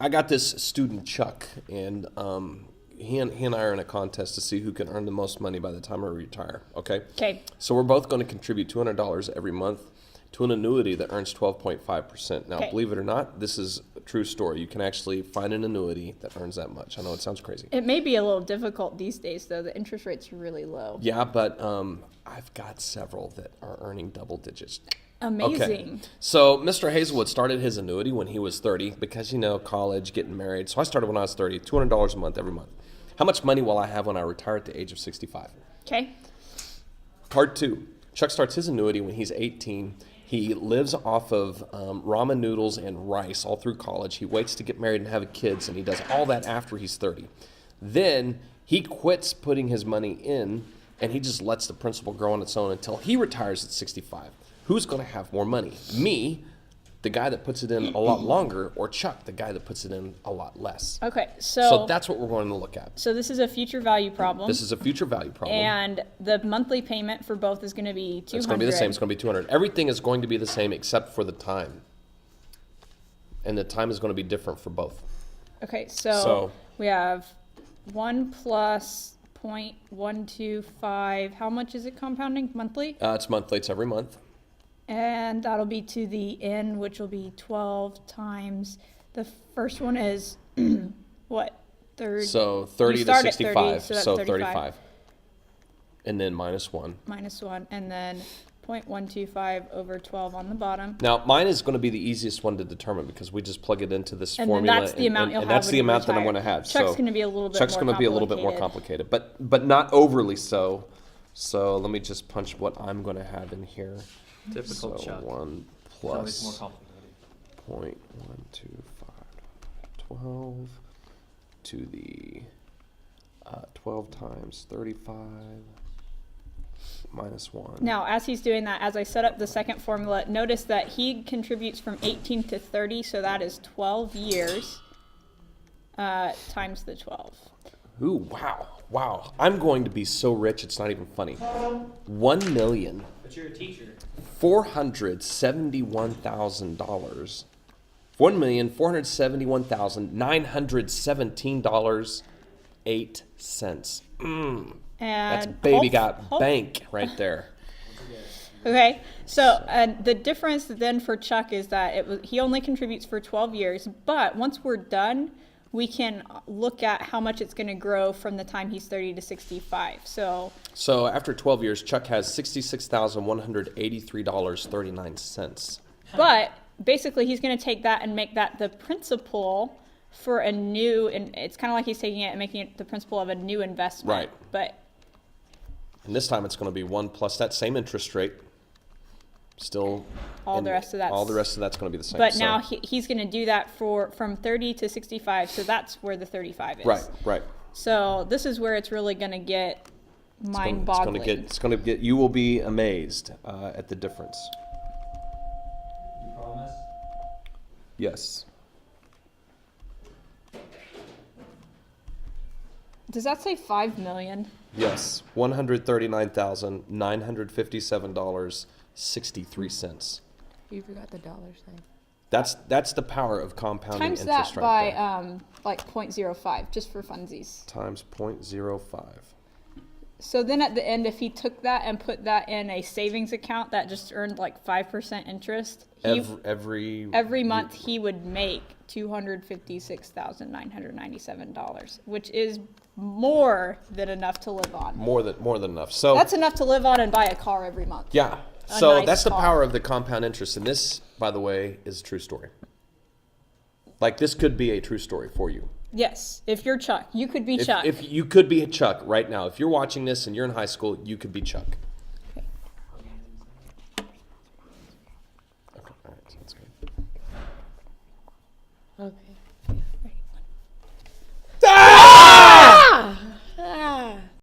I got this student Chuck, and he and I are in a contest to see who can earn the most money by the time we retire. Okay. Okay. So we're both going to contribute $200 every month to an annuity that earns 12.5%. Now, believe it or not, this is a true story. You can actually find an annuity that earns that much. I know it sounds crazy. It may be a little difficult these days, though. The interest rates are really low. Yeah, but I've got several that are earning double digits. Amazing. Okay. So Mr. Hazelwood started his annuity when he was 30 because, college, getting married. So I started when I was 30, $200 a month every month. How much money will I have when I retire at the age of 65? Okay. Part 2. Chuck starts his annuity when he's 18. He lives off of ramen noodles and rice all through college. He waits to get married and have kids, and he does all that after he's 30. Then he quits putting his money in, and he just lets the principal grow on its own until he retires at 65. Who's going to have more money? Me, the guy that puts it in a lot longer, or Chuck, the guy that puts it in a lot less? Okay, so that's what we're going to look at. So this is a future value problem. This is a future value problem. And the monthly payment for both is going to be $200. It's going to be the same. It's going to be $200. Everything is going to be the same except for the time. And the time is going to be different for both. Okay, so we have 1 plus 0.125. How much is it compounding monthly? It's monthly. It's every month. And that'll be to the n, which will be 12 times. The first one is what? So 30 to 65. 30, so that's 35. And then minus 1. Minus 1. And then 0.125 over 12 on the bottom. Now, mine is going to be the easiest one to determine because we just plug it into this and formula. That's the amount you'll have that's when the you amount that I'm retire. going to have. Chuck's going to be a little bit Chuck's more going to be a little bit more complicated, but not overly so. So let me just punch what I'm going to have in here. Difficult so Chuck. 1 It's always more plus complicated. 0.125 12 to the 12 times 35 minus 1. Now, as he's doing that, as I set up the second formula, notice that he contributes from 18 to 30, so that is 12 years times the 12. Ooh, wow. Wow. I'm going to be so rich, it's not even funny. 1,000,000. But you're a teacher. $471,000. $1,471,917.08. That's baby got bank right there. Okay, so the difference then for Chuck is that he only contributes for 12 years, but once we're done, we can look at how much it's going to grow from the time he's 30 to 65. So after 12 years, Chuck has $66,183.39. But basically, he's going to take that and make that the principal for a new, and it's kind of like he's taking it and making it the principal of a new investment. Right. And this time it's going to be 1 plus that same interest rate. Still, all the rest of that's going to be the same. But now he's going to do that from 30 to 65, so that's where the 35 is. Right. So this is where it's really going to get mind-boggling. It's going to get. You will be amazed at the difference. You promise? Yes. Does that say 5 million? Yes. $139,957.63. You forgot the dollar sign. That's the power of compounding Times interest that right by there. like 0.05, just for funsies. Times 0.05. So then at the end, if he took that and put that in a savings account that just earned like 5% interest, every month he would make $256,997, which is more than enough to live on. More than enough. So that's enough to live on and buy a car every month. Yeah. So that's the power of the compound interest. And this, by the way, is a true story. Like, this could be a true story for you. Yes. If you're Chuck, you could be Chuck. If you could be Chuck right now. If you're watching this and you're in high school, you could be Chuck. Okay. All right, sounds good. Okay.